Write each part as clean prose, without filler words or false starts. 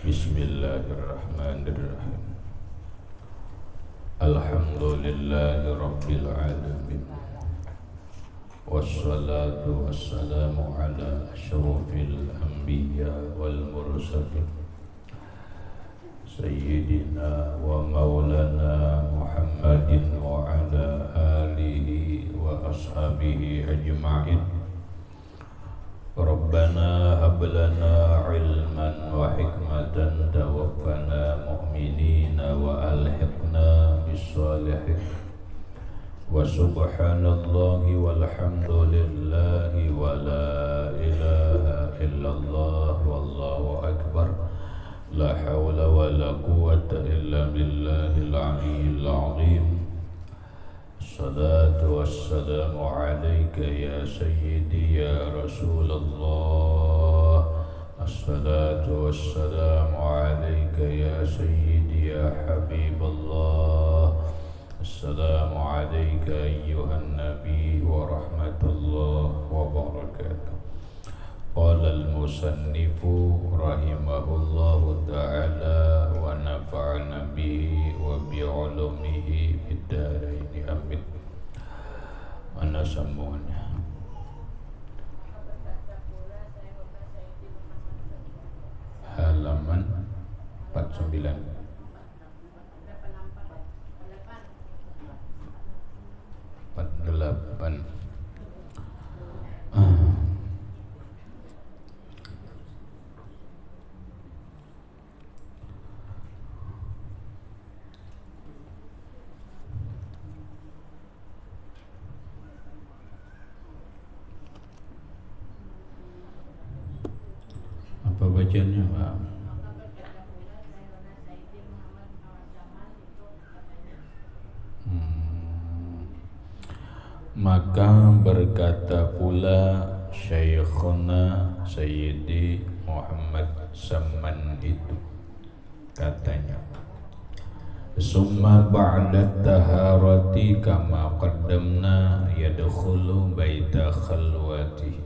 Bismillahirrahmanirrahim. Alhamdulillahi rabbil alamin. Wassalatu wassalamu ala asyrafil anbiya wal mursalin Sayyidina wa maulana Muhammadin wa ala alihi wa ashabihi ajma'in. Rabbana hab lana ilman wa hikmatan tawaffana mu'minina wa alhiqna bis-shalihin. Wa subhanallahi walhamdulillahi wa la ilaha illallah wallahu akbar. La hawla wa la quwwata illa billahil aliyyil azim. Salatu wassalamu alayka ya sayyidi ya Rasulullah. Assalatu wassalamu alayka ya sayyidi ya Habiballah. Assalamu alayka ayyuhan nabi wa rahmatullah wa barakatuh. Qala al-musannifu rahimahullahu ta'ala wa nafa'ana bihi wa bi'ulumihi bid-daraini amin. Mana semuanya? Halaman 49. Apa bacanya, Pak? Maka berkata pula Syekhuna Sayyidi Muhammad Saman itu, katanya, summa ba'da taharati kama qaddamna yadkhulu baita khalwatihi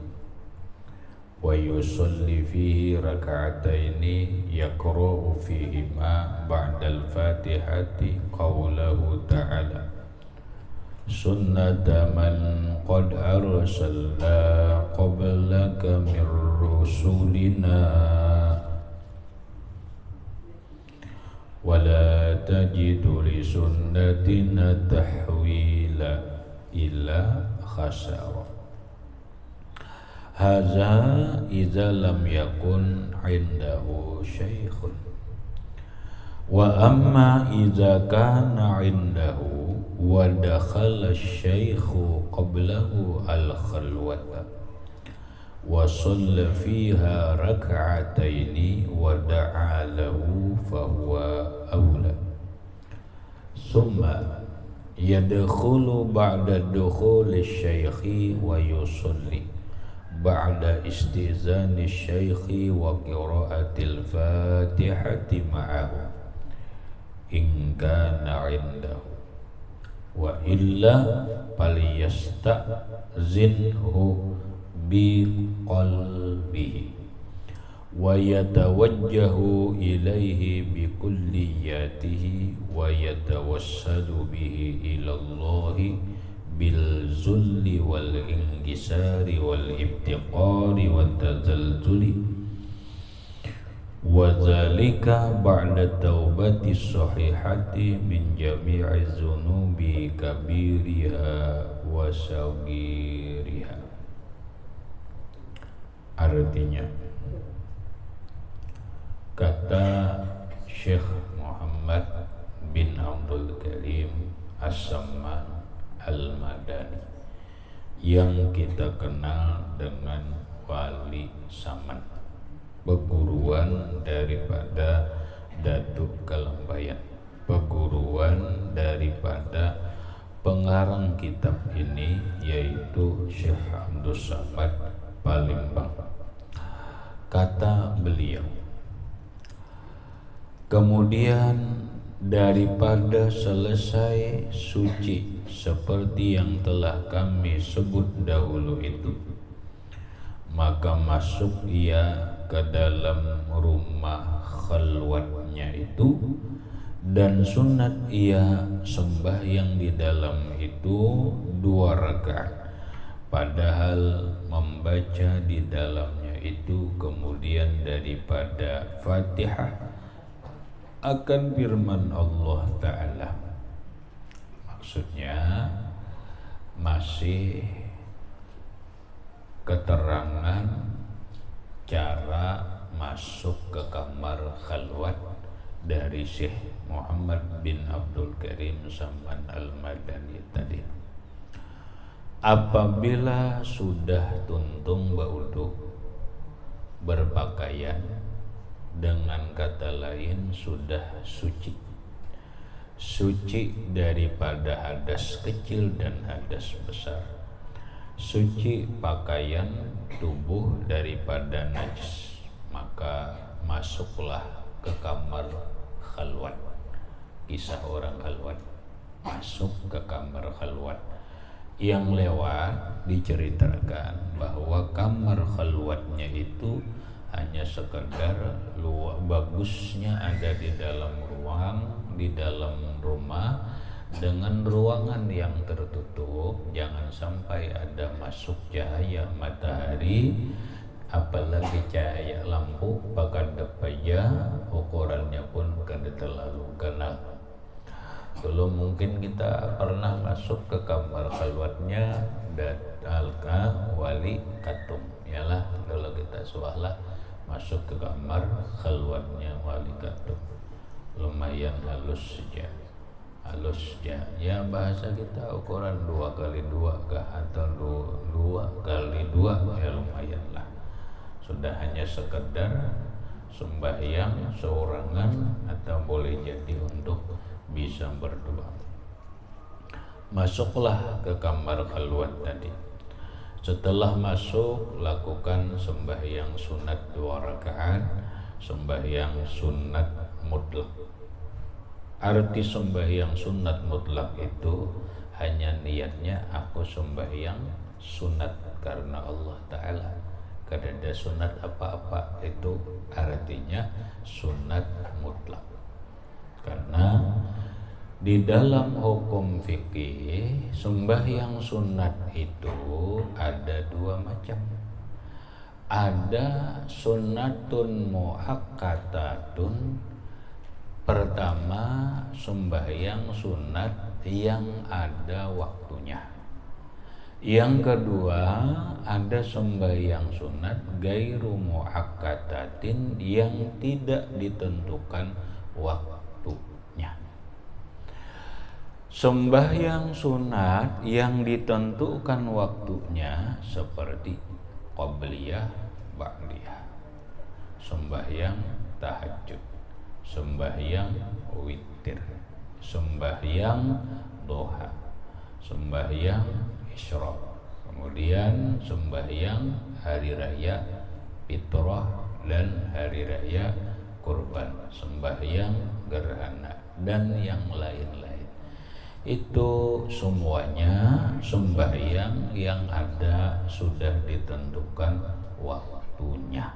wa yusalli fihi rak'ataini yaqra'u fihima ba'da al-fatihati qawlahu ta'ala sunnata man qad arsalna qablaka min rusulina wa la tajidu li sunnatina tahwila illa khasara. Haza idza lam yakun indahu syaikhun wa amma idza kana indahu wa dakhala asy-syaikhu qablahu al-khalwata wa shalla fiha rak'ataini wa da'a lahu fa huwa awla. Summa yadkhulu ba'da dukhuli asy-syaikhi wa yusalli ba'da istizani asy-syaikhi wa qira'atil fatihati ma'ahu in kana 'indahu wa illa falyastazinhu bi qalbihi wa yatawajjahu ilaihi bi kulliyatihi wa yatawassalu bihi ila Allahi bil zulli wal ingisari wal ibtiqari wat tazalzuli wa dzalika ba'da taubati sahihati min jami'i dzunubi kabiriha wa saghiriha. Artinya, kata Syekh Muhammad bin Abdul Karim As-Samman Al-Madani yang kita kenal dengan Wali Saman, peguruan daripada Datuk Kalambayan, peguruan daripada pengarang kitab ini yaitu Syekh Abdul Samad Palembang. Kata beliau, kemudian daripada selesai suci seperti yang telah kami sebut dahulu itu, maka masuk ia ke dalam rumah khalwatnya itu, dan sunat ia sembahyang di dalam itu 2 rakaat, padahal membaca di dalamnya itu kemudian daripada Fatihah akan firman Allah Ta'ala. Maksudnya masih keterangan cara masuk ke kamar khalwat dari Syekh Muhammad bin Abdul Karim Samman Al-Madani tadi. Apabila sudah tuntung baudu, berpakaian, dengan kata lain sudah suci, suci daripada hadas kecil dan hadas besar, suci pakaian tubuh daripada najis, maka masuklah ke kamar khalwat. Kisah orang khalwat masuk ke kamar khalwat. Yang lewat diceritakan bahwa kamar khalwatnya itu hanya sekedar bagusnya ada di dalam ruang, di dalam rumah, dengan ruangan yang tertutup, jangan sampai ada masuk cahaya matahari, apalagi cahaya lampu, bahkan depaja ukurannya pun kada terlalu kenal. Belum mungkin kita pernah masuk ke kamar khalwatnya Alka Wali Katum, yalah kalau kita suahlah masuk ke kamar khalwatnya Wali Katum, lumayan halus saja. Halusnya ya bahasa kita ukuran 2x2 kah atau 2x2 ya lumayan lah. Sudah hanya sekedar sembahyang seorangan atau boleh jadi untuk bisa berdua. Masuklah ke kamar khalwat tadi. Setelah masuk, lakukan sembahyang sunat 2 rakaat, sembahyang sunat mutlak. Arti sembahyang sunat mutlak itu hanya niatnya aku sembahyang sunat karena Allah Ta'ala. Kada ada sunat apa-apa, itu artinya sunat mutlak. Karena di dalam hukum fikih sembahyang sunat itu ada 2 macam. Ada sunnatun muakkatatun. Pertama, sembahyang sunat yang ada waktunya. Yang kedua, ada sembahyang sunat gairu muakkatatin yang tidak ditentukan waktunya. Sembahyang sunat yang ditentukan waktunya seperti qabliyah, ba'diyah, sembahyang tahajud, sembahyang witir, sembahyang duha, sembahyang isyraq, kemudian sembahyang hari raya fitrah dan hari raya kurban, sembahyang gerhana dan yang lain-lain. Itu semuanya sembahyang yang ada sudah ditentukan waktunya.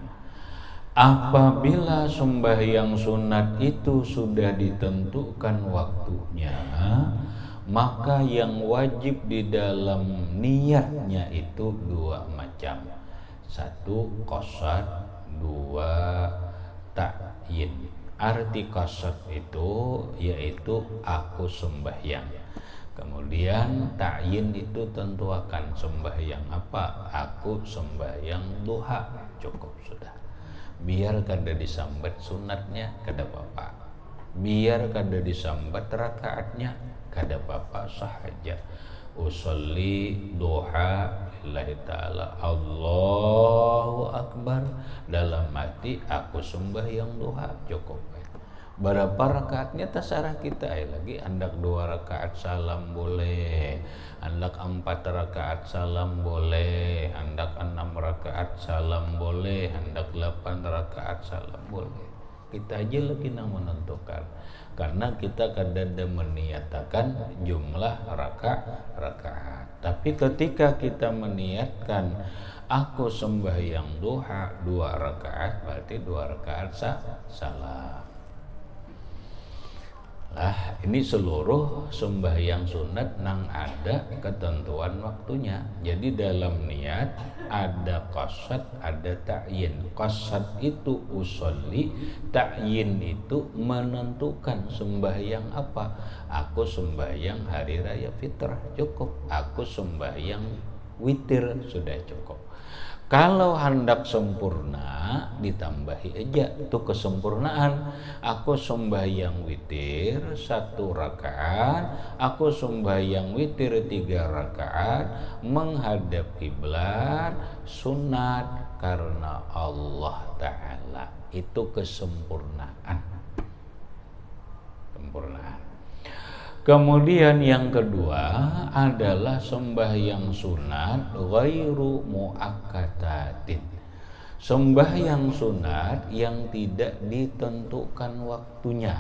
Apabila sembahyang sunat itu sudah ditentukan waktunya, maka yang wajib di dalam niatnya itu 2 macam. 1 qasad, 2 ta'yin. Arti qasad itu yaitu aku sembahyang. Kemudian ta'yin itu tentu akan sembahyang apa? Aku sembahyang duha, cukup sudah. Biar kada disambat sunatnya kada apa-apa, biar kada disambat rakaatnya kada apa-apa, sahaja. Usolli duha lillahi ta'ala, Allahu Akbar, dalam hati aku sembahyang duha, cukup. Berapa rakaatnya terserah kita. Lagi hendak 2 rakaat salam boleh, hendak 4 rakaat salam boleh, hendak 6 rakaat salam boleh, hendak 8 rakaat salam boleh. Kita aja lagi yang menentukan. Karena kita kadang meniatakan jumlah rakaat. Tapi ketika kita meniatkan aku sembahyang duha 2 rakaat, berarti 2 rakaat salah. Lah, ini seluruh sembahyang sunat nang ada ketentuan waktunya. Jadi dalam niat ada qasad, ada ta'yin. Qasad itu usolli, ta'yin itu menentukan sembahyang apa. Aku sembahyang hari raya fitrah, cukup. Aku sembahyang witir, sudah cukup. Kalau hendak sempurna ditambahi aja tuh kesempurnaan. Aku sembahyang witir 1 rakaat, aku sembahyang witir 3 rakaat menghadap kiblat, sunat karena Allah Ta'ala. Itu kesempurnaan. Kemudian yang kedua adalah sembahyang sunat ghairu muakkadatin. Sembahyang sunat yang tidak ditentukan waktunya.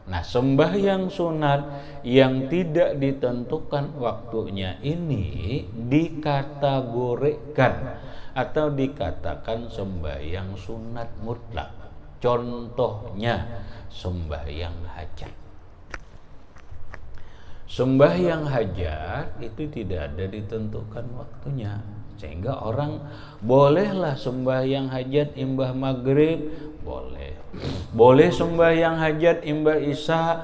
Nah, sembahyang sunat yang tidak ditentukan waktunya ini dikategorikan atau dikatakan sembahyang sunat mutlak. Contohnya sembahyang hajat. Sembahyang hajat itu tidak ada ditentukan waktunya, sehingga orang bolehlah sembahyang hajat imbah maghrib, boleh sembahyang hajat imbah isya,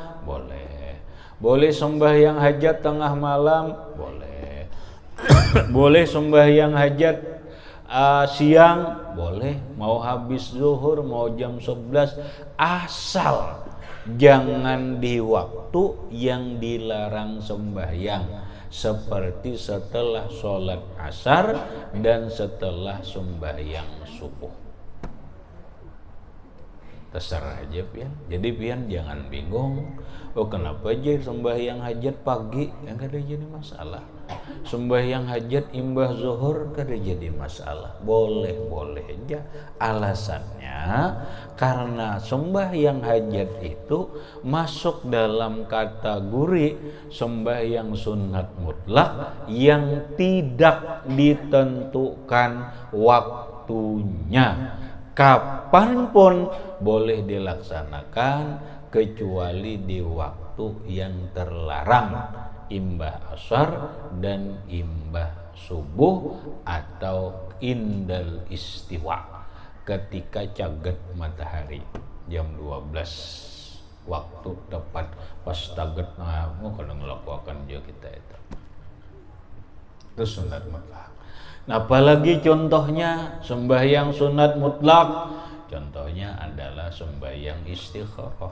boleh sembahyang hajat tengah malam, boleh sembahyang hajat siang, boleh, mau habis zuhur, mau jam 11, asal jangan di waktu yang dilarang sembahyang, seperti setelah sholat asar dan setelah sembahyang subuh. Terserah aja pian. Jadi pian jangan bingung. Oh, kenapa aja sembahyang hajat pagi yang kada jadi masalah. Sembahyang hajat imbah zuhur kada jadi masalah. Boleh aja. Alasannya karena sembahyang hajat itu masuk dalam kategori sembahyang sunat mutlak yang tidak ditentukan waktunya. Kapanpun boleh dilaksanakan kecuali di waktu yang terlarang, imbah asar dan imbah subuh atau indal istiwa, ketika caget matahari jam 12 waktu tepat pas caget kalau ngelakukan juga kita itu sunat mutlak. Nah, apalagi contohnya sembahyang sunat mutlak, contohnya adalah sembahyang istikharah.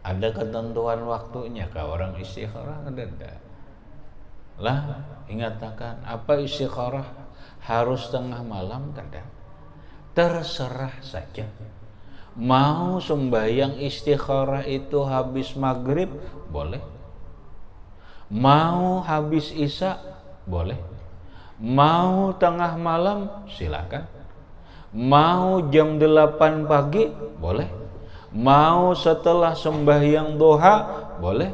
Ada ketentuan waktunya kah orang istikharah? Ada. Lah, ingatakan apa istikharah harus tengah malam? Kada. Terserah saja. Mau sembahyang istikharah itu habis maghrib, boleh. Mau habis isya, boleh. Mau tengah malam, silakan. Mau jam 8 pagi, boleh. Mau setelah sembahyang duha, boleh.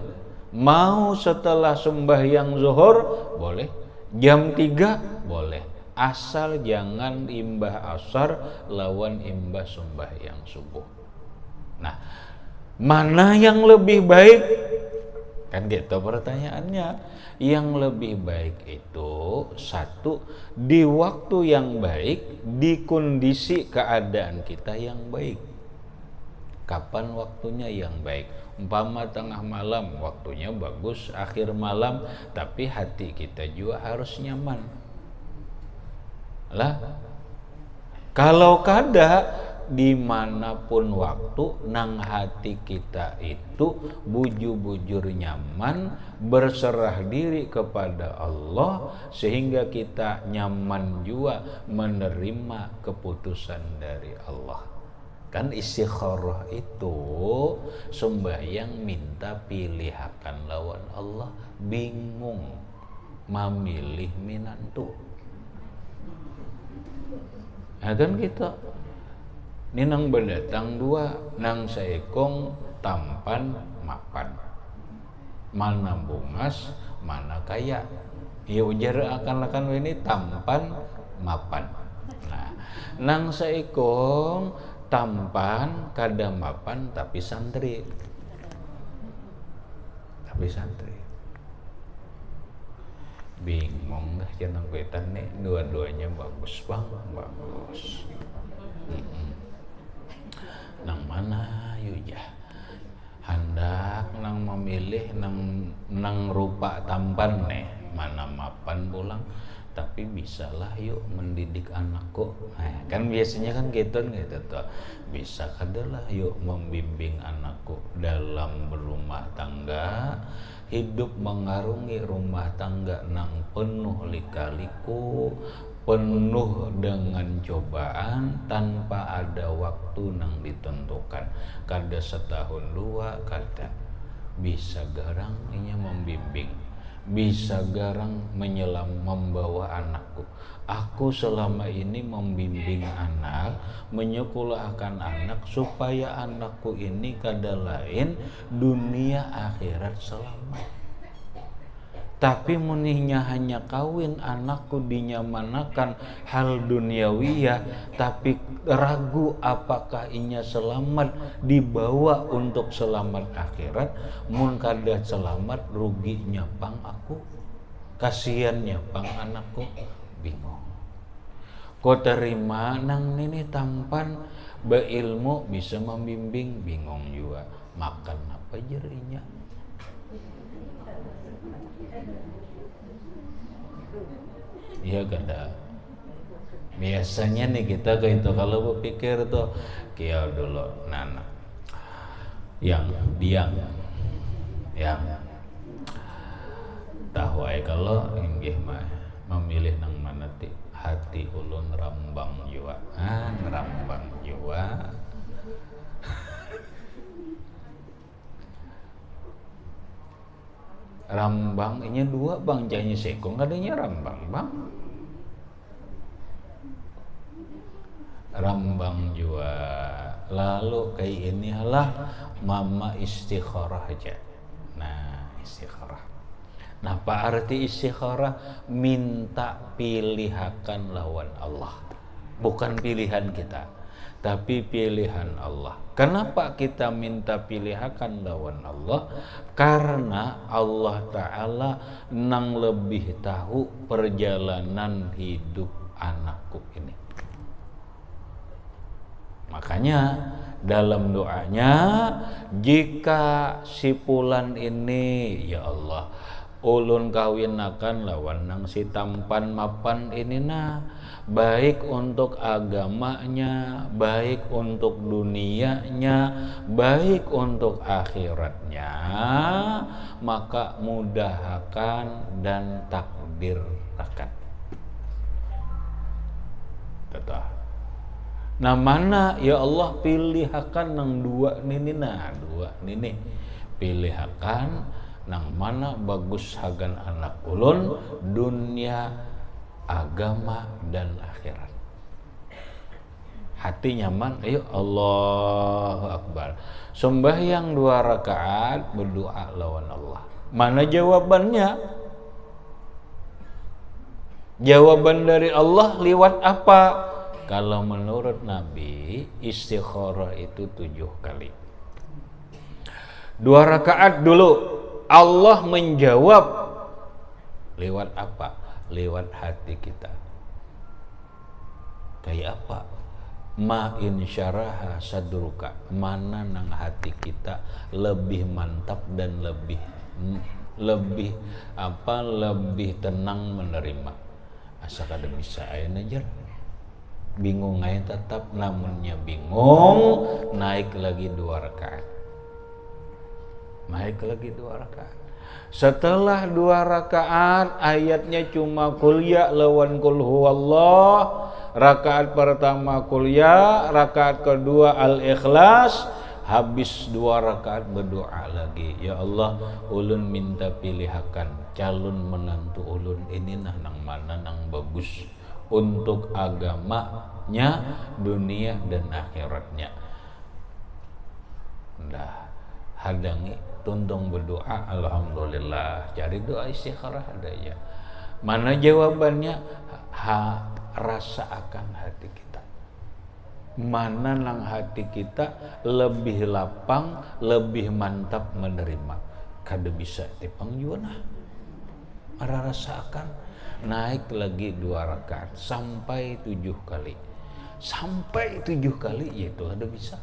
Mau setelah sembahyang zuhur, boleh. Jam 3, boleh. Asal jangan imbah asar lawan imbah sembahyang subuh. Nah, mana yang lebih baik? Kan gitu pertanyaannya. Yang lebih baik itu satu, di waktu yang baik, di kondisi keadaan kita yang baik. Kapan waktunya yang baik? Umpama tengah malam, waktunya bagus. Akhir malam, tapi hati kita juga harus nyaman. Lah, kalau kada dimanapun waktu nang hati kita itu bujur-bujur nyaman, berserah diri kepada Allah, sehingga kita nyaman juga menerima keputusan dari Allah. Kan istikharah itu sembahyang minta pilihakan lawan Allah, bingung memilih minantu. Nah, kan kita Ini nang berdatang dua, nang seekong tampan mapan. Mana bungas, mana kaya. Ya ujar akan ini tampan mapan. Nah, nang seekong tampan kada mapan tapi santri. Bingung dah jangan kuitan nih, dua-duanya bagus bang, bagus. Nang mana yuk ya? Hendak nang memilih nang rupa tampan nih, mana mapan pulang. Tapi bisalah yuk mendidik anakku. Nah, kan biasanya kan gitu tuh. Bisa kadalah yuk membimbing anakku dalam berumah tangga, hidup mengarungi rumah tangga nang penuh lika-liku, penuh dengan cobaan tanpa ada waktu nang ditentukan. Kada setahun dua kada. Bisa garang inya membimbing. Bisa garang membawa anakku. Aku selama ini membimbing anak, menyekolahkan anak supaya anakku ini kada lain dunia akhirat selamat. Tapi muninya hanya kawin anakku dinyamanakan hal duniawiyah, tapi ragu apakah inya selamat dibawa untuk selamat akhirat. Mun kada selamat ruginya pang aku, kasihannya pang anakku, bingung. Kau terima nang ini tampan beilmu bisa membimbing, bingung juga makan apa jerinya. Iya kada. Biasanya nih kita ke itu kalau berpikir tuh kiau dulu nana yang diam yang tahu ay kalau inggih mah memilih nang mana ti hati ulun rambang jua rambang jua. Rambang ini dua bang, jangan sekong adanya rambang bang. Rambang jua. Lalu kayak ini lah mama istikharah aja. Nah istikharah. Nah apa arti istikharah? Minta pilihakan lawan Allah. Bukan pilihan kita, tapi pilihan Allah. Kenapa kita minta pilihakan lawan Allah? Karena Allah Ta'ala nang lebih tahu perjalanan hidup anakku ini. Makanya dalam doanya, jika si Fulan ini, ya Allah, ulun kawinakan lawan nang si tampan mapan ini nah, baik untuk agamanya, baik untuk dunianya, baik untuk akhiratnya, maka mudahkan dan takdirkan. Tetap. Nah mana ya Allah pilihakan nang dua nini nah dua nini pilihakan nang mana bagus hagan anak ulun dunia, agama dan akhirat. Hati nyaman, ayo Allahu Akbar. Sembahyang 2 rakaat berdoa lawan Allah. Mana jawabannya? Jawaban dari Allah lewat apa? Kalau menurut Nabi, istikharah itu 7 kali. 2 rakaat dulu Allah menjawab lewat apa? Lewat hati kita. Kayak apa? Ma insyaraha sadruka. Mana nang hati kita lebih mantap dan lebih tenang menerima. Asa kada bisa aya najar. Bingung aya tetap, namunnya bingung, naik lagi 2 rakaat. Naik lagi 2 rakaat. Setelah 2 rakaat ayatnya cuma qul ya lawan qul huwallah. Rakaat pertama qul ya, rakaat kedua al-ikhlas. Habis 2 rakaat berdoa lagi, ya Allah ulun minta pilihakan calon menantu ulun ini nah nang mana nang bagus untuk agamanya, dunia dan akhiratnya. Nah, hadangi tuntung berdoa, alhamdulillah. Cari doa istikharah ada ya. Mana jawabannya? Rasa akan hati kita. Mana nang hati kita lebih lapang, lebih mantap menerima. Kada bisa tipang juga nah. Mara rasakan naik lagi 2 rakaat sampai 7 kali. Sampai 7 kali yaitu ada bisa.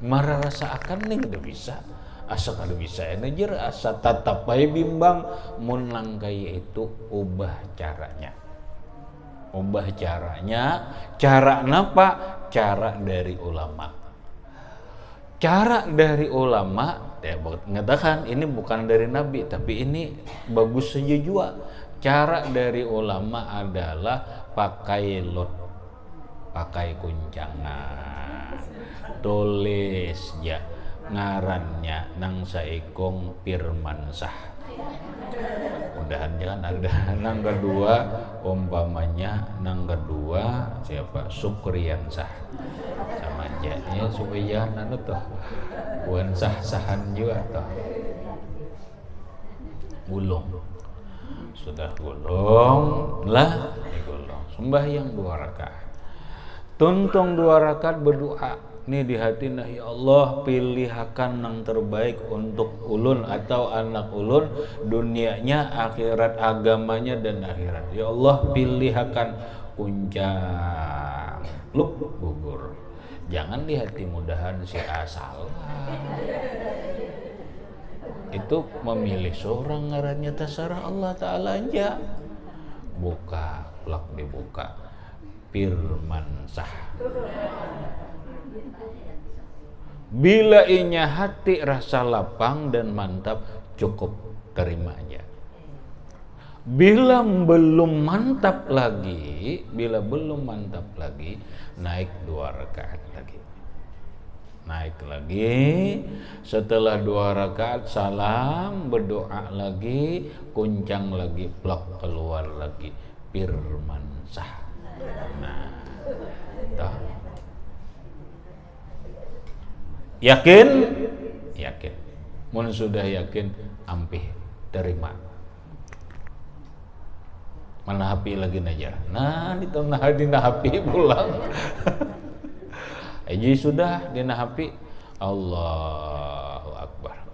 Mara rasakan nih kada bisa. Asa kada bisa enajer asa tatap bae bimbang mun langkai itu ubah caranya. Ubah caranya, cara napa? Cara dari ulama. Cara dari ulama, ya mengatakan ini bukan dari Nabi, tapi ini bagus saja juga. Cara dari ulama adalah pakai lot, pakai kuncangan, tulis ya ngarannya nang saikong Pirmansah. Mudahan jangan ada nang kedua umpamanya nang kedua siapa Sukriyansah sama aja ya supaya jangan tuh bukan sah-sahan juga tuh gulung sudah gulung lah digulung sembahyang 2 rakaat tuntung 2 rakaat berdoa nih di hati nah ya Allah pilihkan yang terbaik untuk ulun atau anak ulun dunianya akhirat agamanya dan akhirat ya Allah pilihkan kuncang luk gugur jangan di hati mudahan si asal itu memilih seorang ngarannya terserah Allah Ta'ala aja buka plak dibuka Pirmansah. Bila inya hati rasa lapang dan mantap cukup terima aja. Bila belum mantap lagi naik 2 rakaat lagi. Naik lagi setelah 2 rakaat salam berdoa lagi kuncang lagi plak keluar lagi Pirmansah. Nah, toh. Yakin? Yakin. Mun sudah yakin, ampih terima. Mana hapi lagi najar. Nah, di tengah dina hapi pulang. Aji sudah dina hapi. Allahu Akbar.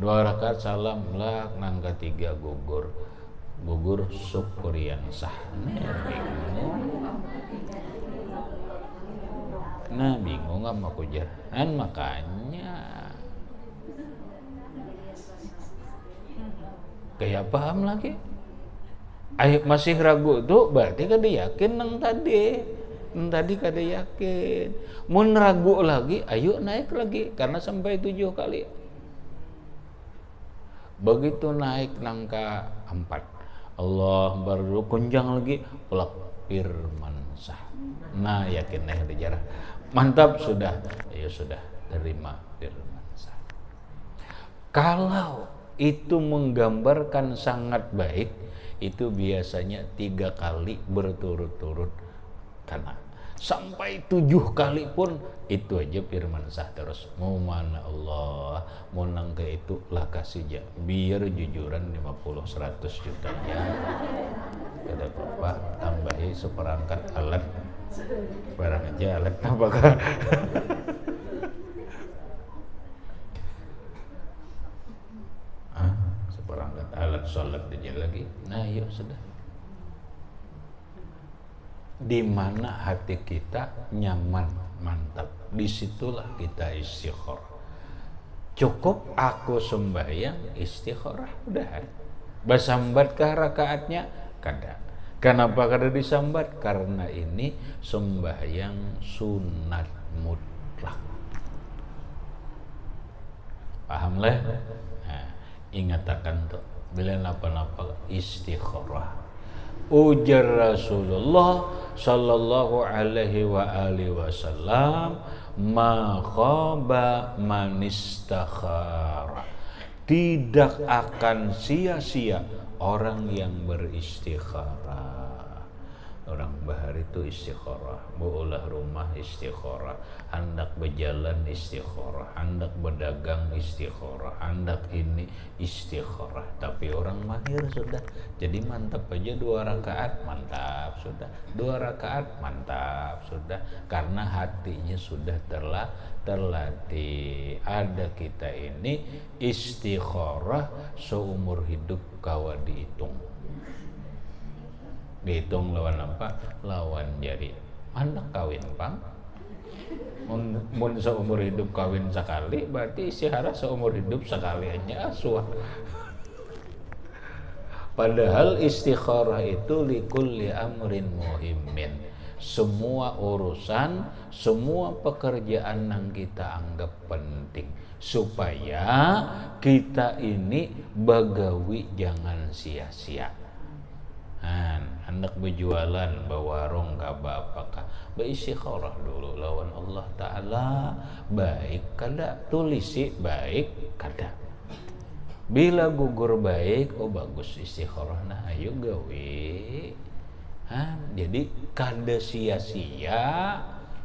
2 rakaat salam lah nang ketiga gugur Sukriyansah. Nah bingung sama kujaran makanya kayak paham lagi. Ayo masih ragu tuh berarti kada yakin nang tadi kada yakin. Mun ragu lagi ayo naik lagi karena sampai 7 kali. Begitu naik langkah 4 Allah baru kunjang lagi pelak Pirmansah. Nah yakin naik dijarah mantap sudah ya sudah terima Pirmansah. Kalau itu menggambarkan sangat baik itu biasanya 3 kali berturut-turut karena sampai 7 kali pun itu aja Pirmansah terus mau mana Allah mau nangka itu lah kasih aja biar jujuran 50-100 juta ya kada apa-apa tambahi seperangkat alat barang aja alat apakah seperangkat alat sholat aja lagi nah yuk sudah di mana hati kita nyaman mantap disitulah kita istikharah cukup aku sembahyang istikharah udah basambat kah rakaatnya kada kenapa kada disambat karena ini sembahyang sunat mutlak paham lah nah, ingat akan tuh bila napa-napa istikharah ujar Rasulullah sallallahu alaihi wa alihi wasallam ma khaba man istakhara tidak akan sia-sia orang yang beristikharah. Orang bahar itu istikharah, baulah rumah istikharah, hendak berjalan istikharah, hendak berdagang istikharah, hendak ini istikharah. Tapi orang mahir sudah, jadi mantap aja 2 rakaat, mantap sudah, 2 rakaat, mantap sudah, karena hatinya sudah terlatih. Ada kita ini istikharah seumur hidup kawa dihitung. Dihitung lawan apa? Lawan jari. Anak kawin pang. Mun seumur hidup kawin sekali, berarti istihara seumur hidup sekali aja asuh. Padahal istikharah itu likulli amrin muhimmin. Semua urusan, semua pekerjaan yang kita anggap penting, supaya kita ini bagawi jangan sia-sia. Hendak berjualan, berwarung, apakah beristikharah dulu lawan Allah Ta'ala, baik kada, tulisi baik kada. Bila gugur baik, oh bagus istikharah, nah ayo gawe. Jadi kada sia-sia,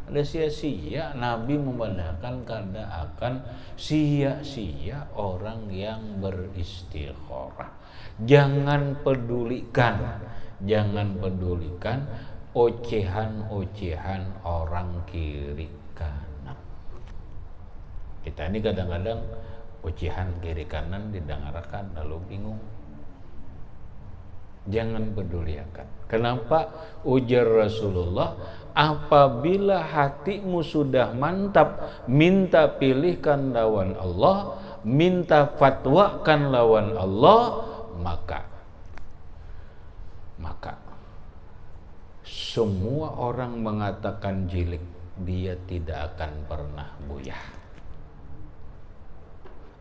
kada sia-sia. Nabi memandangkan kada akan sia-sia orang yang beristikharah. Jangan pedulikan ocehan-ocehan orang kiri kanan. Kita ini kadang-kadang ocehan kiri kanan didengarkan lalu bingung. Jangan pedulikan. Kenapa? Ujar Rasulullah, apabila hatimu sudah mantap, minta pilihkan lawan Allah, minta fatwakan lawan Allah, maka semua orang mengatakan jilik, dia tidak akan pernah buyah.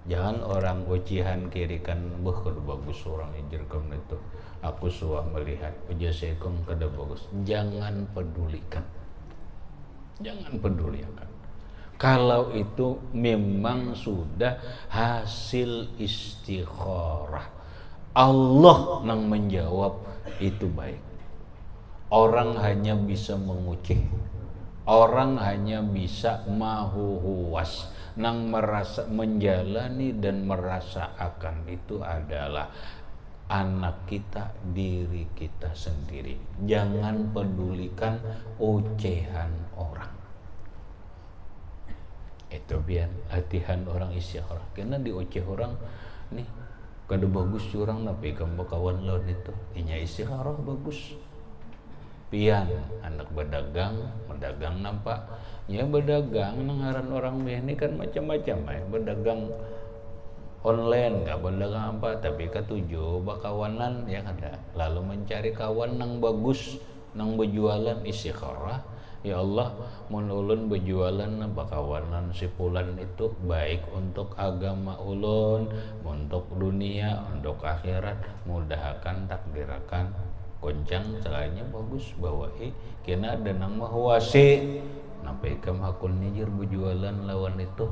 Jangan orang ujian kiri kan, kada bagus orang injir kamu itu, aku suah melihat ujian sekong kada bagus. Jangan pedulikan. Kalau itu memang sudah hasil istikharah, Allah yang menjawab, itu baik. Orang hanya bisa mengucih, orang hanya bisa mahuhuwas, nang merasa menjalani dan merasa akan itu adalah anak kita, diri kita sendiri. Jangan pedulikan ocehan orang. Itu biar latihan orang istikharah. Karena di oceh orang nih, kada bagus curang tapi kamu kawan lawan itu inya istikharah bagus. Pian anak berdagang nampak ya, berdagang nengaran orang ini kan macam-macam ya, berdagang online nggak berdagang apa, tapi ketujuh bakawanan yang ada, lalu mencari kawan nang bagus nang berjualan istikharah. Ya Allah, mun ulun berjualan bakawanan si fulan itu baik untuk agama ulun, untuk dunia, untuk akhirat, mudahkan takdirakan goncang caranya bagus bawahi kena ada nang mahwasi nampai kam hakun nijir berjualan lawan itu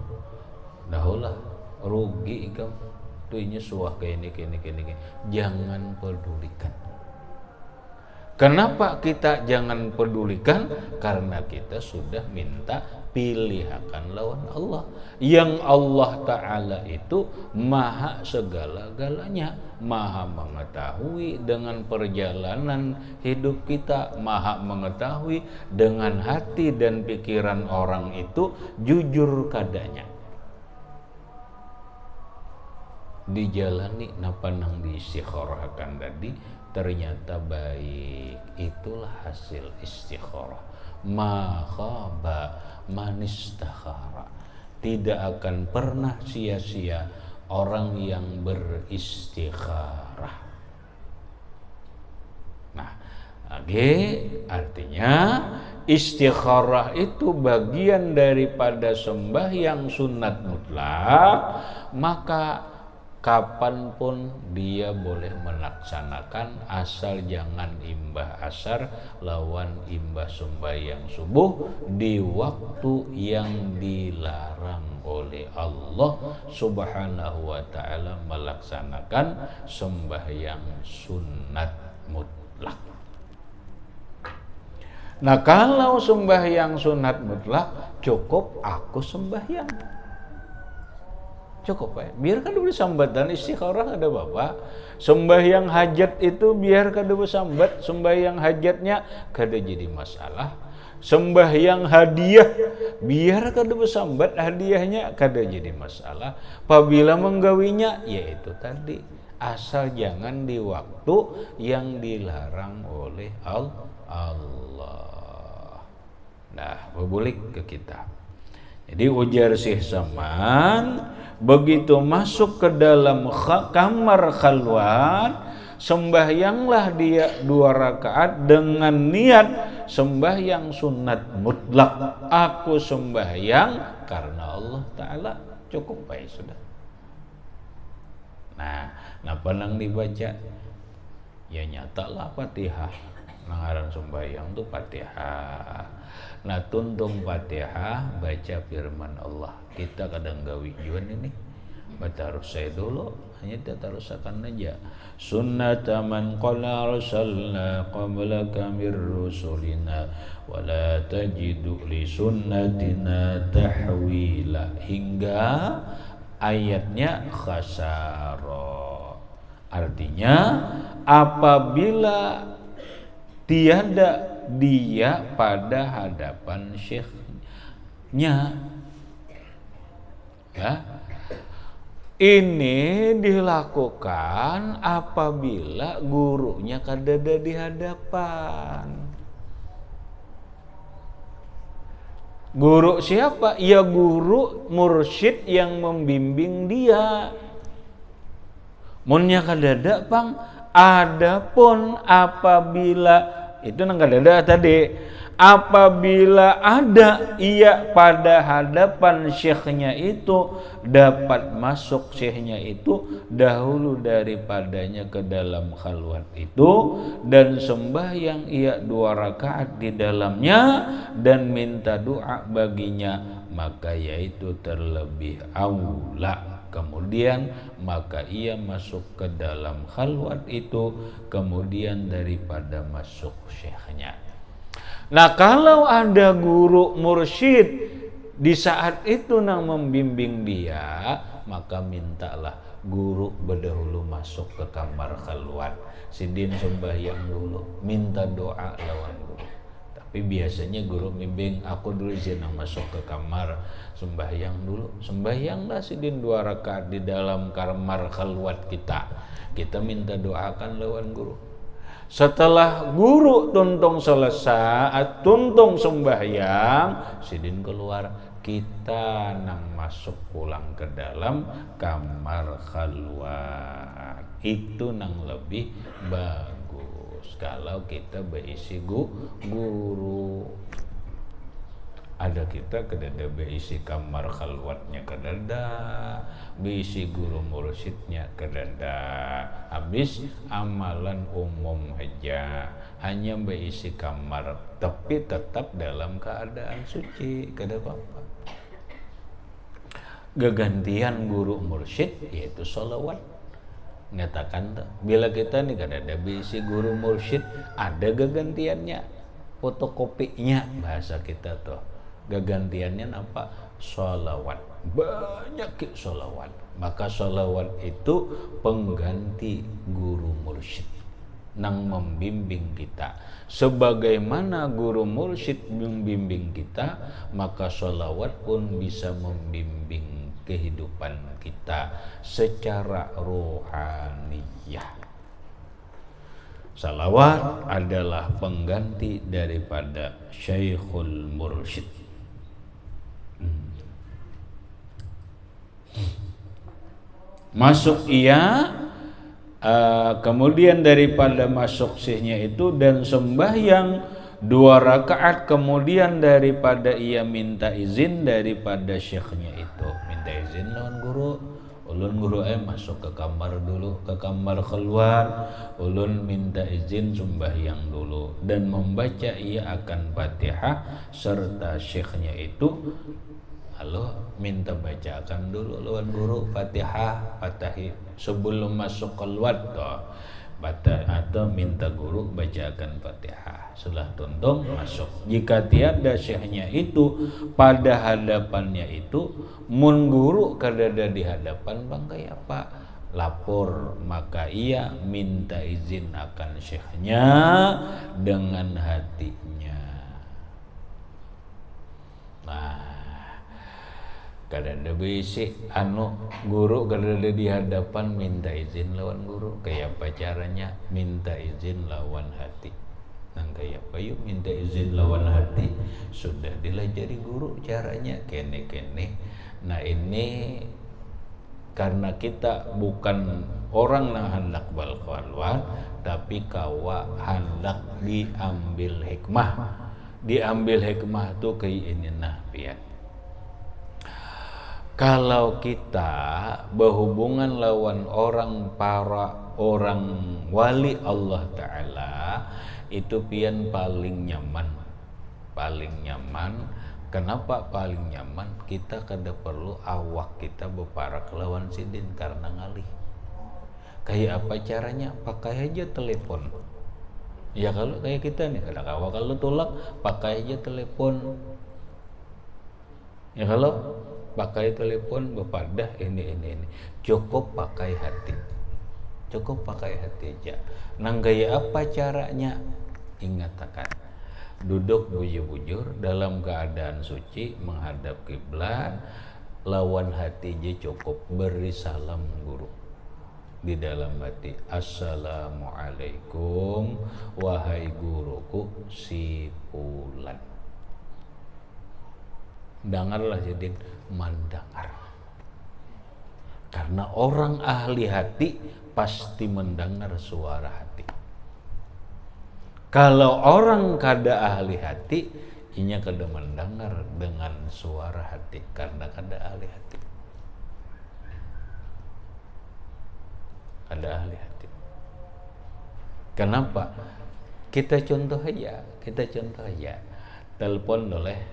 dahulah rugi ikam tuhnya suah kayak ini. Jangan pedulikan. Kenapa kita jangan pedulikan? Karena kita sudah minta pilihakan lawan Allah. Yang Allah Ta'ala itu maha segala-galanya, maha mengetahui dengan perjalanan hidup kita, maha mengetahui dengan hati dan pikiran orang itu jujur kadanya. Dijalani napa nang diistikharahkan tadi ternyata baik, itulah hasil istikharah. Ma khaba man istakhara, tidak akan pernah sia-sia orang yang beristikharah. Nah, artinya istikharah itu bagian daripada sembahyang sunat mutlak. Maka kapanpun dia boleh melaksanakan asal jangan imbah asar lawan imbah sembahyang subuh di waktu yang dilarang oleh Allah Subhanahu wa ta'ala melaksanakan sembahyang sunat mutlak. Nah, kalau sembahyang sunat mutlak cukup aku sembahyang. Cukup ya. Biar kada bersambat dan istikharah ada bapak. Sembahyang hajat itu biar kada bersambat, sembahyang hajatnya kada jadi masalah. Sembahyang hadiah biar kada bersambat, hadiahnya kada jadi masalah. Apabila menggawinya yaitu tadi asal jangan di waktu yang dilarang oleh Allah. Nah, berbalik ke kita. Jadi ujar Syekh Saman, begitu masuk ke dalam kamar khalwat, sembahyanglah dia 2 rakaat dengan niat sembahyang sunat mutlak. Aku sembahyang karena Allah Ta'ala. Cukup baik sudah. Nah, napa nang dibaca? Ya nyatalah Fatihah. Nangaran sembahyang tu Fatihah. Nah, tuntung Fatihah baca firman Allah. Kita kadang gawi juan ini. Baca harus saya dulu, hanya kita terusakan aja. Sunnata man qala arsalna qablaka mir rusulina wa la tajidu li sunnatina tahwila, hingga ayatnya khasara. Artinya apabila tiada dia pada hadapan syekhnya, ya, ini dilakukan apabila gurunya kadada di hadapan. Guru siapa? Ya guru mursyid yang membimbing dia. Munnya kadada pang. Adapun apabila itu nang kadada tadi, apabila ada ia pada hadapan syekhnya itu, dapat masuk syekhnya itu dahulu daripadanya ke dalam khalwat itu dan sembahyang ia 2 rakaat di dalamnya dan minta doa baginya, maka yaitu terlebih aula. Kemudian maka ia masuk ke dalam khalwat itu kemudian daripada masuk syekhnya. Nah, kalau ada guru mursyid di saat itu nang membimbing dia, maka mintalah guru berdahulu masuk ke kamar khalwat. Sidin sembahyang dulu, minta doa lawan guru. Tapi biasanya guru bimbing aku dulu izin masuk ke kamar sembahyang dulu. Sembahyanglah sidin 2 rakaat di dalam kamar khalwat kita. Kita minta doakan lawan guru. Setelah guru tuntung selesai, tuntung sembahyang, sidin keluar, kita nang masuk pulang ke dalam kamar khalwat. Itu nang lebih bagus kalau kita berisi guru. Ada kita kedada berisi kamar khalwatnya kedada, berisi guru mursyidnya kedada. Habis amalan umum aja, hanya berisi kamar tapi tetap dalam keadaan suci, kada apa-apa. Gegantian guru mursyid yaitu sholawat. Ngatakan tuh, bila kita nih kadada berisi guru mursyid, ada gegantiannya, fotokopinya bahasa kita tuh. Gegantiannya apa? Sholawat. Banyak sholawat. Maka sholawat itu pengganti guru mursyid nang membimbing kita. Sebagaimana guru mursyid membimbing kita, maka sholawat pun bisa membimbing kehidupan kita secara rohaniyah. Salawat adalah pengganti daripada Syekhul Mursyid. Masuk ia, kemudian daripada masuk syekhnya itu dan sembahyang 2 rakaat, kemudian daripada ia minta izin daripada syekhnya itu, minta izin lawan guru, ulun guru masuk ke kamar dulu, ke kamar keluar, ulun minta izin sembahyang dulu dan membaca ia akan Fatihah serta syekhnya itu halo minta bacakan dulu lawan guru Fatihah sebelum masuk keluar toh atau minta guru bacakan Fatihah setelah tuntung masuk. Jika tiada syekhnya itu pada hadapannya itu mun guru kadada di hadapan bangkai apa lapor, maka ia minta izin akan syekhnya dengan hatinya. Nah, kadada bisi guru kadada di hadapan minta izin lawan guru, kayak apa caranya minta izin lawan hati. Nang kayak apa yuk minta izin lawan hati, sudah dilajari guru caranya kene-kene. Nah ini karena kita bukan orang yang hendak balkaluan, tapi kawa hendak diambil hikmah tuh kayak ini nah pian. Kalau kita berhubungan lawan para orang wali Allah Ta'ala itu pian paling nyaman. Kenapa paling nyaman? Kita kada perlu awak kita beparak lawan sidin karena ngalih. Kayak apa caranya? Pakai aja telepon. Ya kalau kayak kita nih kadang awak kalau tolak pakai aja telepon. Ya kalau pakai telepon bepadah ini cukup pakai hati aja. Nang gaya apa caranya? Ingat akan duduk bujur-bujur dalam keadaan suci menghadap kiblat, lawan hati aja cukup beri salam guru di dalam hati, assalamualaikum wahai guruku si fulan. Dengarlah jadi mendengar. Karena orang ahli hati pasti mendengar suara hati. Kalau orang kada ahli hati, inya kada mendengar dengan suara hati karena kada ahli hati. Kada ahli hati. Kenapa? Kita contoh aja. Telepon doleh,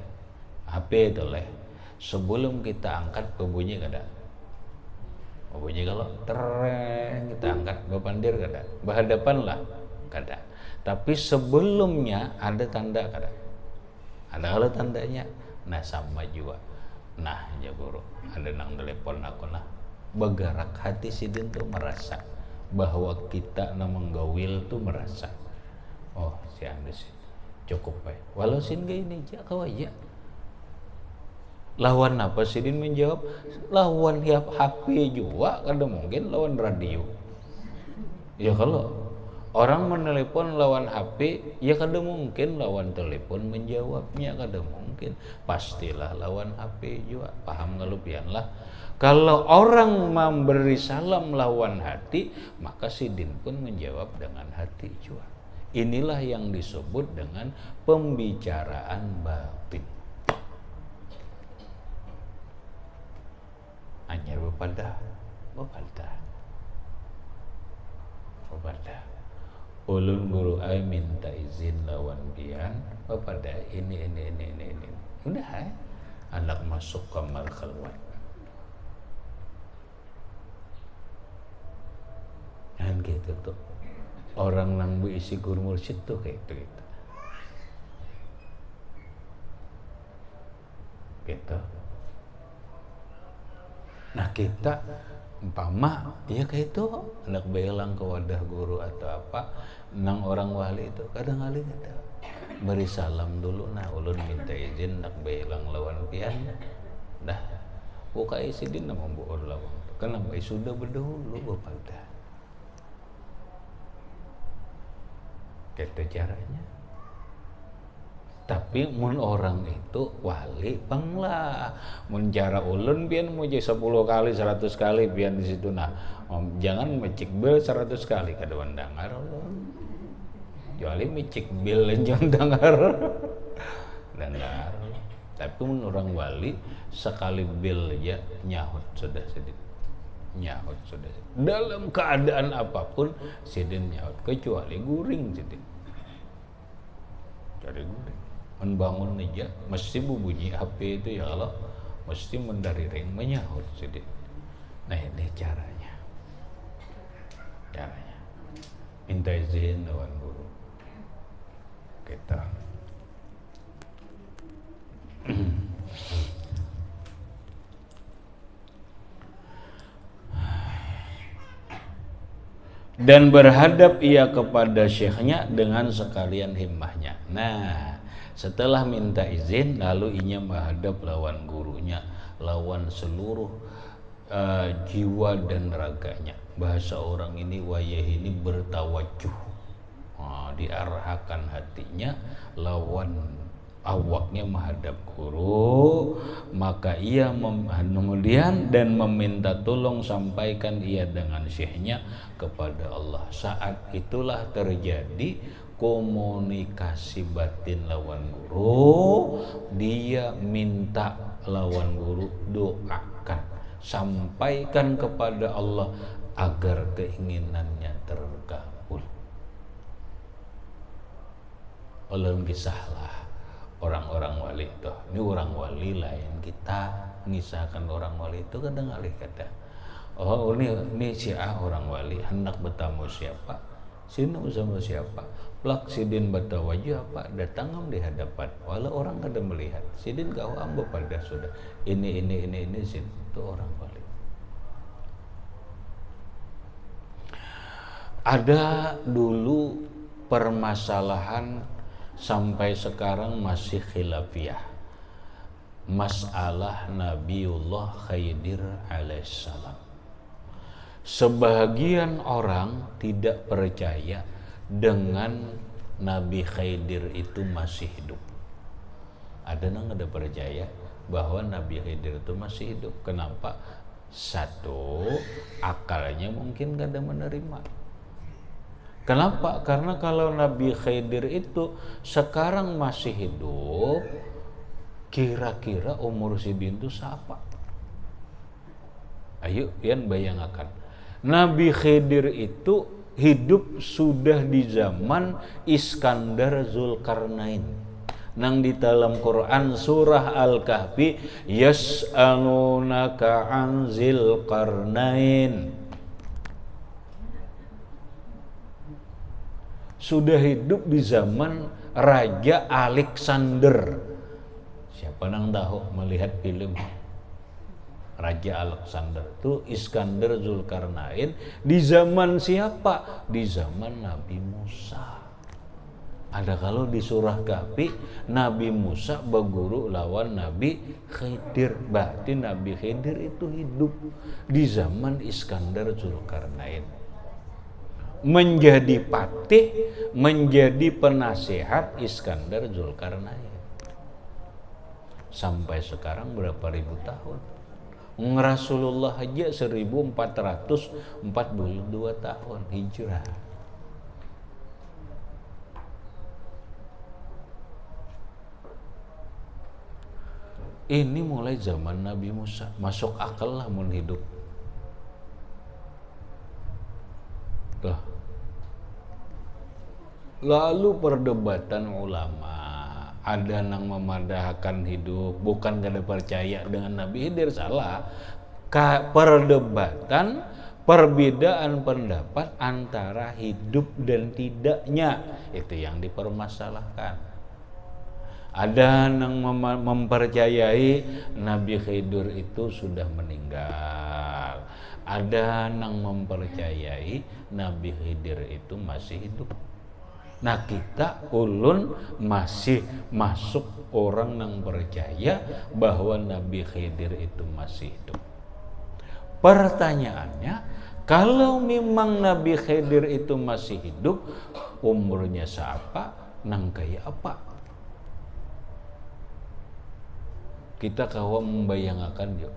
HP doleh. Sebelum kita angkat berbunyi kada? Berbunyi kalau tereng kita angkat, berpandir kada? Berhadapan lah kada. Tapi sebelumnya ada tanda kada? Ada kalau tandanya. Nah sama juga. Nah ya guru, ada nang telepon aku nah. Bergerak hati sidin tuh merasa bahwa kita namang gawil tuh merasa. Oh si Andres cukup baik. Walau sin gak ini aja kau aja. Lawan apa sidin menjawab? Lawan HP juga kada mungkin lawan radio. Ya kalau orang menelepon lawan HP, ya kada mungkin lawan telepon menjawabnya, kada mungkin. Pastilah lawan HP juga. Paham kalau pian lah. Kalau orang memberi salam lawan hati, maka sidin pun menjawab dengan hati juga. Inilah yang disebut dengan pembicaraan batin. Hanya bepada. Ulun guru ai minta izin lawan pian kepada ini. Udah anak masuk kamar keluar. Kan gitu tuh. Orang nang berisi guru mursyid tuh kayak gitu. Gitu. Nah kita umpama ya kayak itu anak belang ke wadah guru atau apa nang orang wali itu kadang kali kita beri salam dulu. Nah ulun minta izin nak belang lawan pian dah buka isi din nama buur lawan kenapa sudah berdahulu bapak gitu caranya. Tapi mun orang itu wali panglah mun cara ulun pian muji 10 kali 100 kali pian di situ nah jangan mecik bil 100 kali kada wandangar ulun kecuali mecik bil jangan dengar tapi mun orang wali sekali bil aja nyahut sudah sedikit Nyaut sudah. Dalam keadaan apapun sidin nyaut, kecuali guring sidin. Cari guring. Membangun aja mesti bunyi HP itu ya Allah, mesti mendariring menyaut sidin. Nah ini caranya. Minta izin lawan guru. Kita. Dan berhadap ia kepada syekhnya dengan sekalian himmahnya. Nah, setelah minta izin, lalu inya menghadap lawan gurunya, lawan seluruh jiwa dan raganya. Bahasa orang ini wayah ini bertawajuh, diarahkan hatinya lawan awaknya menghadap guru, maka ia kemudian dan meminta tolong sampaikan ia dengan syekhnya kepada Allah. Saat itulah terjadi komunikasi batin lawan guru. Dia minta lawan guru doakan, sampaikan kepada Allah agar keinginannya terkabul. Ulun kisahlah orang-orang wali itu. Ini orang wali lain, kita mengisahkan orang wali itu kadang alih kata, oh ini si A orang wali, hendak bertamu siapa, sini sama siapa, plak sidin batawaju apa, datang di hadapan, walau orang kada melihat, sidin kau ambo pada sudah, ini sidin itu orang wali. Ada dulu permasalahan sampai sekarang masih khilafiyah, masalah Nabiullah Khidir alaihissalam. Sebagian orang tidak percaya dengan Nabi Khidir itu masih hidup. Ada yang ada percaya bahwa Nabi Khidir itu masih hidup. Kenapa? Satu, akalnya mungkin kada menerima. Kenapa? Karena kalau Nabi Khidir itu sekarang masih hidup, kira-kira umur sidin itu siapa? Ayo, pian bayangkan. Nabi Khidir itu hidup sudah di zaman Iskandar Zulkarnain. Nang di dalam Quran surah Al-Kahfi, yas'alunaka an Zulkarnain. Sudah hidup di zaman Raja Alexander. Siapa yang tahu melihat film Raja Alexander itu Iskandar Zulkarnain di zaman siapa? Di zaman Nabi Musa. Ada kalau di surah Kahfi Nabi Musa berguru lawan Nabi Khidir. Berarti Nabi Khidir itu hidup di zaman Iskandar Zulkarnain. Menjadi patih, menjadi penasehat Iskandar Zulkarnain. Sampai sekarang berapa ribu tahun? Rasulullah aja 1442 tahun hijrah. Ini mulai zaman Nabi Musa, masuk akal lah mun hidup. Tuh. Lalu perdebatan ulama, ada yang memadahkan hidup, bukan kada percaya dengan Nabi Khidir, salah. Perdebatan, perbedaan pendapat antara hidup dan tidaknya, itu yang dipermasalahkan. Ada yang mempercayai Nabi Khidir itu sudah meninggal. Ada yang mempercayai Nabi Khidir itu masih hidup. Nah kita ulun masih masuk orang yang percaya bahwa Nabi Khidir itu masih hidup. Pertanyaannya, kalau memang Nabi Khidir itu masih hidup, umurnya siapa, nang kaya apa? Kita kawa membayangkan yuk,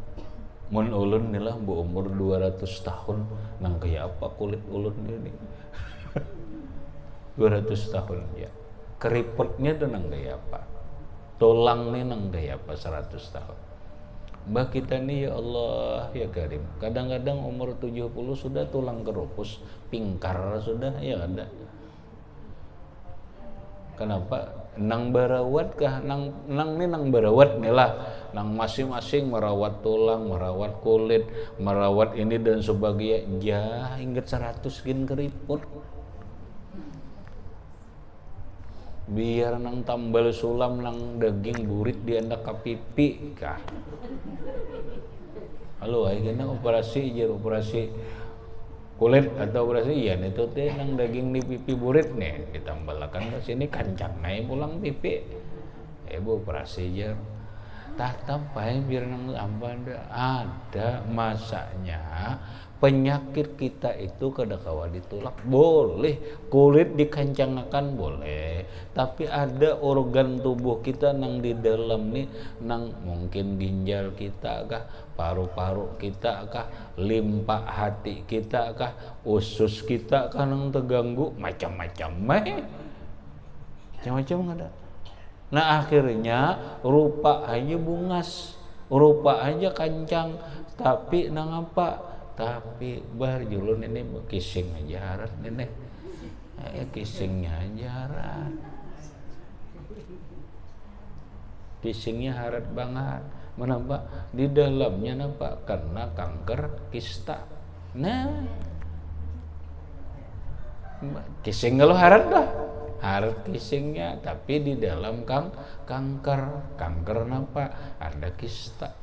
mun ulun nilah bu umur 200 tahun, nang kaya apa kulit ulun ini? 200 tahun ya. Keriputnya tuh nang gaya apa? Tulangnya nang gaya apa 100 tahun. Mbah kita nih ya Allah ya Karim, kadang-kadang umur 70 sudah tulang kerupus, pingkar sudah, ya ada. Kenapa? Nang barawat kah? Nang barawat nih lah. Nang masing-masing merawat tulang, merawat kulit, merawat ini dan sebagainya. Ya, ingat 100 gin keriput. Biar nang tambal sulam, nang daging burit diandak ke pipi kah? Halo, akhirnya operasi kulit atau operasi iya nih tuh teh nang daging di pipi burit nih ditambahkan ke sini kancang naik pulang pipi. Bu operasi aja. Tatap bae biar nang ada masanya penyakit kita itu kadakawa ditulak boleh, kulit dikencangkan boleh, tapi ada organ tubuh kita nang di dalam nih, nang mungkin ginjal kita kah, paru-paru kita kah, limpa hati kita kah, usus kita kah nang terganggu, macam-macam ada. Nah akhirnya rupa aja bungas, rupa aja kancang, tapi nang apa? Tapi julun ini kissing aja harat ini, kissingnya aja harat, kissingnya harat banget. Menapa? Di dalamnya napa? Karena kanker kista. Nah, kissing kalau harat dah, harat kissingnya, tapi di dalam kanker napa? Ada kista.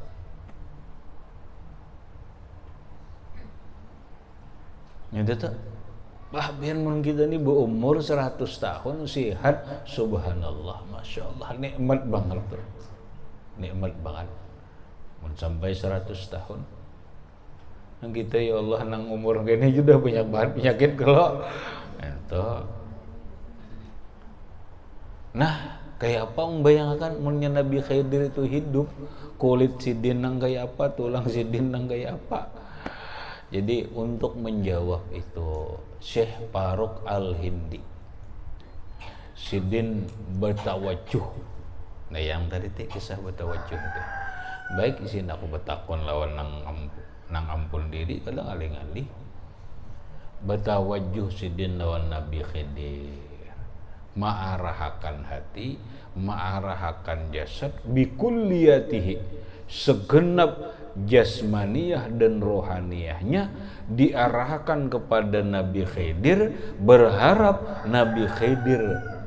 Itu tuh, biar kita ini berumur 100 tahun sehat, subhanallah, masya Allah, nikmat banget tuh, nikmat banget. Sampai 100 tahun, nah kita ya Allah nang umur gini juga banyak banget penyakit kalau itu. Nah kayak apa membayangkan munnya Nabi Khidir itu hidup, kulit sidin nang kayak apa, tulang sidin nang kayak apa. Jadi untuk menjawab itu Syekh Faruk Al-Hindi sidin bertawajuh. Nah yang tadi teh kisah bertawajuh teh. Baik isin aku betakon lawan nang ampun diri kadang alih-alih. Bertawajuh sidin lawan Nabi Khidir. Ma'arahakan hati, ma'arahakan jasad bikulliyatihi, segenap jasmaniyah dan rohaniyahnya diarahkan kepada Nabi Khidir, berharap Nabi Khidir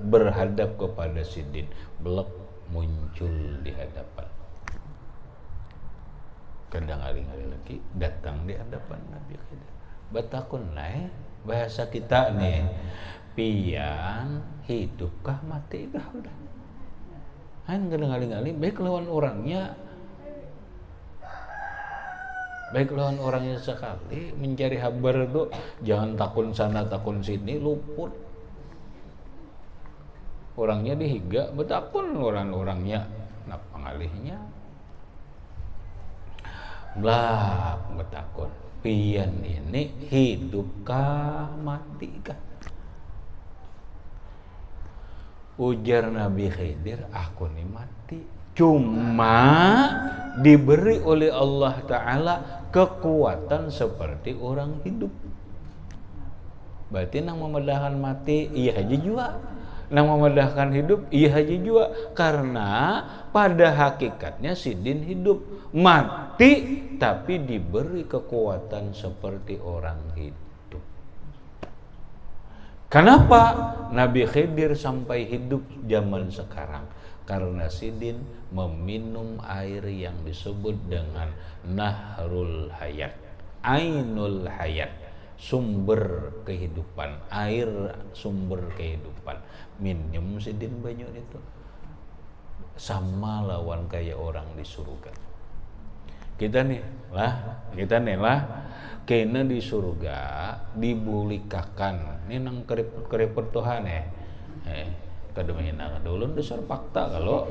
berhadap kepada sidin, belak muncul di hadapan. Kadang aling-aling lagi datang di hadapan Nabi Khidir. Batakun naik bahasa kita nih, pian hidupkah matikah udah. Kan kadang aling-aling baik lawan orangnya, baik lawan orangnya sekali mencari kabar itu jangan takun sana takun sini, luput orangnya dihiga betakun orang-orangnya nah pengalihnya belak betakun pian ini hidupkah matikah. Ujar Nabi Khidir, aku nih mati, cuma diberi oleh Allah Ta'ala kekuatan seperti orang hidup. Berarti nang memedahkan mati iya haji jua, nang memedahkan hidup iya haji jua. Karena pada hakikatnya sidin hidup, mati tapi diberi kekuatan seperti orang hidup. Kenapa Nabi Khidir sampai hidup zaman sekarang? Karena sidin meminum air yang disebut dengan Nahrul Hayat, Ainul Hayat, sumber kehidupan, air sumber kehidupan. Minum sidin banyak itu sama lawan kayak orang di surga. Kita nih lah kena di surga dibulikakan ini nang keriput Tuhan kademina dulu dasar fakta kalau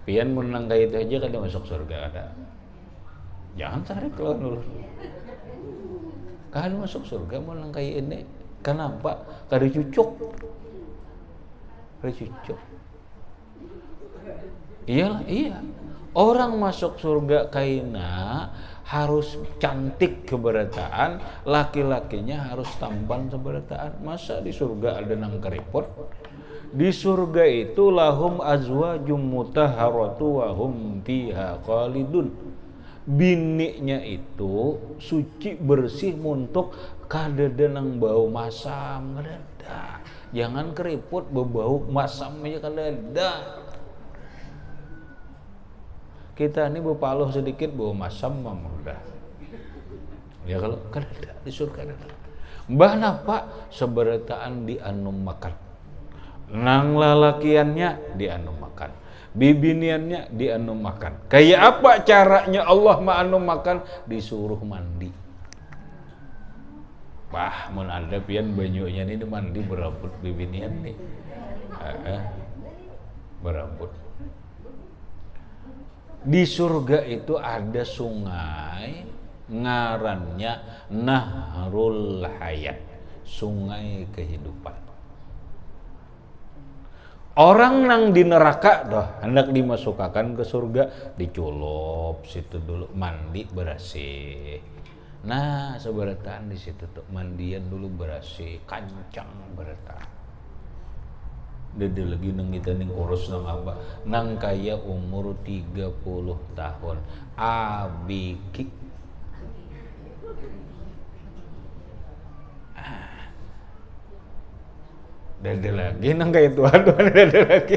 pian menang kayak itu aja kada masuk surga ada. Jangan tarik keluar dulu. Kada masuk surga menang kayak ini. Kenapa? Kada cucuk. Iyalah, iya. Orang masuk surga kaina harus cantik keberataan, laki-lakinya harus tampan seberataan. Masa di surga ada nang keriput? Di surga itu lahum azwajum mutahharatu wa hum fiha khalidun. Bininya itu suci bersih muntuk kadada nang bau masam kadada. Jangan keriput bebau masam aja kadada. Kita ini berpaluh sedikit bau masam mah udah. Ya kalau kadada di surga ada. Mbah napa seberataan di anu makan. Nang lalakiannya di anu makan. Bibiniannya di anu makan. Kayak apa caranya Allah ma anu makan? Disuruh mandi. Wah, mun ada pian banyunya ini mandi berambut bibinian nih. Berambut. Di surga itu ada sungai ngarannya Nahrul Hayat, sungai kehidupan. Orang nang di neraka dah hendak dimasukkan ke surga diculop situ dulu mandi bersih. Nah seberataan di situ tuh mandian dulu bersih kancang berataan. Dede lagi nang kita ning urus nang apa nang kaya umur 30 tahun abiki. Dede lagi nang kaya tuan-tuan dede lagi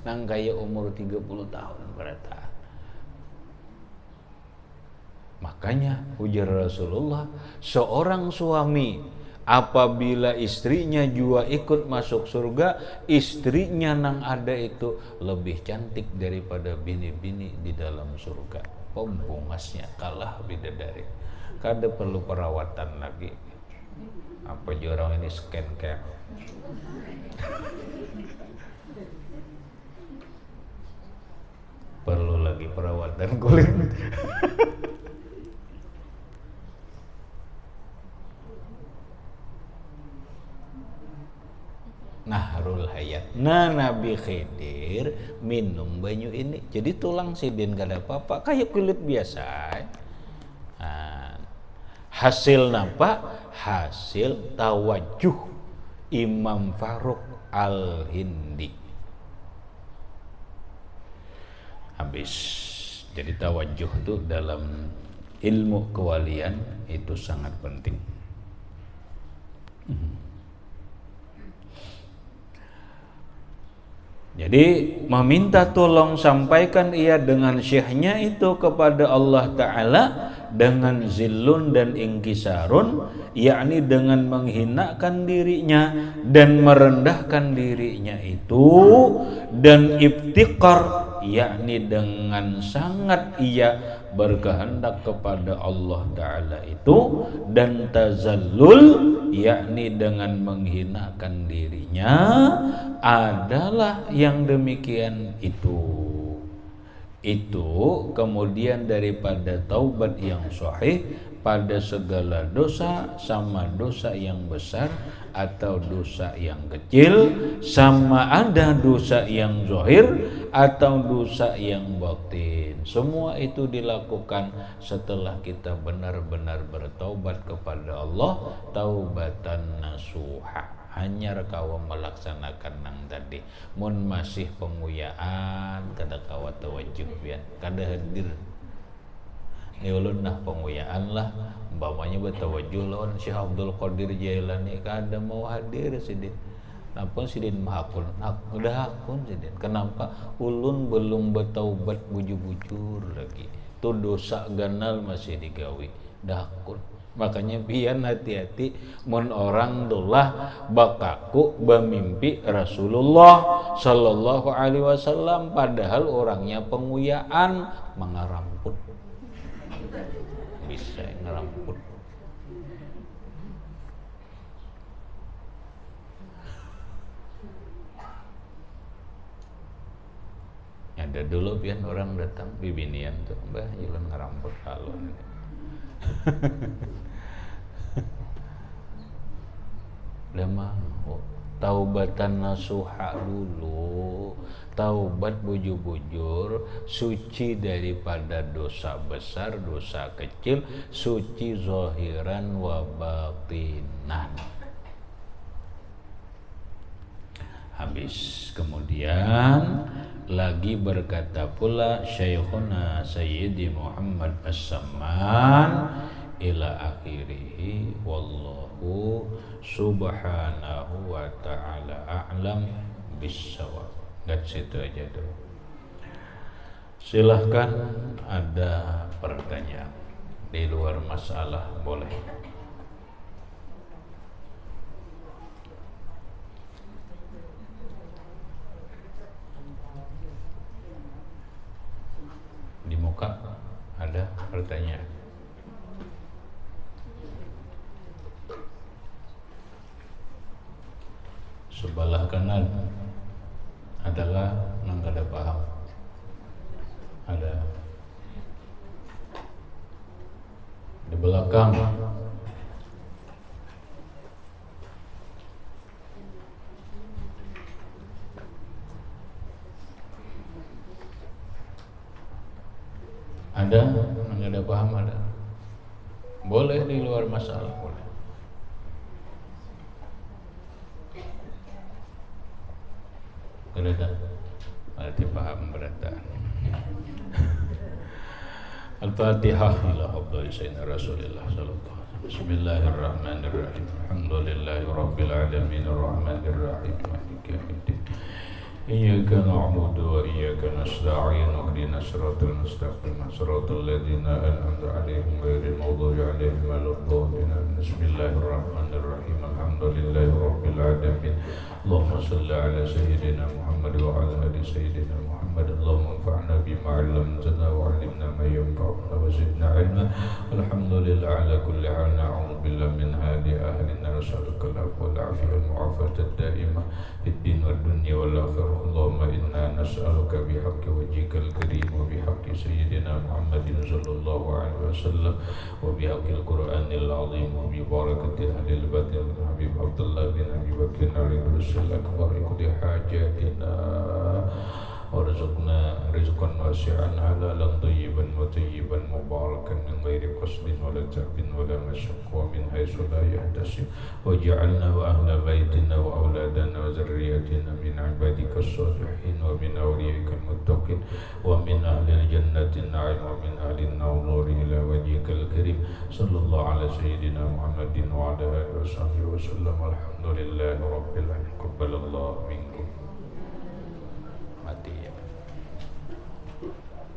nang kaya umur 30 tahun berata. Makanya ujar Rasulullah, seorang suami apabila istrinya juga ikut masuk surga, istrinya nang ada itu lebih cantik daripada bini-bini di dalam surga. Pembungasnya kalah bidadari. Kada perlu perawatan lagi. Apa jorang ini skincare? Perlu lagi perawatan kulit. Nahrul Hayat. Nah Nabi Khidir minum banyu ini. Jadi tulang sidin gak ada apa-apa. Kayak kulit biasa. Nah, hasil napa? Hasil tawajuh Imam Faruk Al-Hindi. Habis. Jadi tawajuh itu dalam ilmu kewalian itu sangat penting. Jadi meminta tolong sampaikan ia dengan syekhnya itu kepada Allah Ta'ala dengan zillun dan ingkisarun, yakni dengan menghinakan dirinya dan merendahkan dirinya itu, dan iftiqar, yakni dengan sangat ia berkehendak kepada Allah Ta'ala itu, dan tazallul, yakni dengan menghinakan dirinya adalah yang demikian itu kemudian daripada taubat yang sahih pada segala dosa, sama dosa yang besar atau dosa yang kecil, sama ada dosa yang zahir atau dosa yang batin. Semua itu dilakukan setelah kita benar-benar bertaubat kepada Allah, taubatan nasuha. Hanya kawa melaksanakan nang tadi. Mun masih penguyaan kada kawa tawajuh pian, kada hadir. Ni ulun nah penguyaan lah, umpamanya bertawajuh lawan Syekh Abdul Qadir Jailani kada mau hadir sidin. Napa sidin mahakun? Udah hakun sidin. Kenapa? Ulun belum bertaubat bujur-bujur lagi. Tu dosa ganal masih digawi. Dah hakun. Makanya pian hati-hati mun orang dolah bakaku bermimpi Rasulullah sallallahu alaihi wasallam padahal orangnya penguyaan mengaramput. Bisa ngeramput. Ada dulu pian orang datang bibinian tuh, Mbah jalan ngeramput alun. Lemah taubatan nasuha dulu, taubat bujur-bujur, suci daripada dosa besar, dosa kecil, suci zahiran wa batinan. Habis, kemudian lagi berkata pula Syekhuna Sayyidi Muhammad As-Samman ila akhirih, wallahu subhanahu wa ta'ala a'lam bissawab. That's itu aja tuh. Silahkan ada pertanyaan di luar masalah, boleh. Di muka ada pertanyaan. Sebelah kanan adalah yang kada paham. Ada di belakang ada yang ada paham, ada. Boleh di luar masalah, boleh. Ada paham berada. Al-Fatihah ila hafdhali sayyidina Rasulillah sallallahu alaihi wasallam. Bismillahirrahmanirrahim. Alhamdulillahi rabbil alamin arrahmanir rahim maliki yaumiddin. Iyyaka na'budu wa iyyaka nasta'in ihdinas siratal mustaqim siratal ladzina an'amta 'alaihim ghairil maghdubi 'alaihim waladdallin. Bismillahirrahmanirrahim. Alhamdulillahi rabbil alamin. Allahumma shalli 'ala sayyidina Muhammad wa 'ala ali sayyidina Muhammad. Allahumma anfa'na bima 'allamtana wa 'allimna ma yanfa'una wa zidna 'ilma. Alhamdulillah 'ala kulli hal. Na'udzu billahi min hali ahli an-nar. Nas'aluka al-'afwa wal 'afiyata wal 'afata ad-da'imah fid din wad dunya wal akhirah. Allahumma inna nas'aluka bihaqqi wajhikal karim wa bihaqqi sayyidina Muhammadin sallallahu alaihi wasallam wa bihaqqil Qur'anil azim wa bi barakati ahlil batil Habib Abdullah bin Abi Bakr al-Rusul akbar qadi hajatina warzuqna rizqan wasi'an halalan tayyiban mutayyiban mubarakan min ghairi qasbin wala ta'bin wala masyaqq wa min haitsu la yahtasib waj'alna wa ahla baitina wa auladana wa zurriyyatina min ibadika as-salihin wa min awliyaika al-muttaqin wa min ahli al-jannati an-na'im wa min ahli an-nawri ila wajhika al-karim sallallahu ala sayyidina Muhammadin wa ala alihi wa sahbihi wa sallam. Alhamdulillahi rabbil alamin.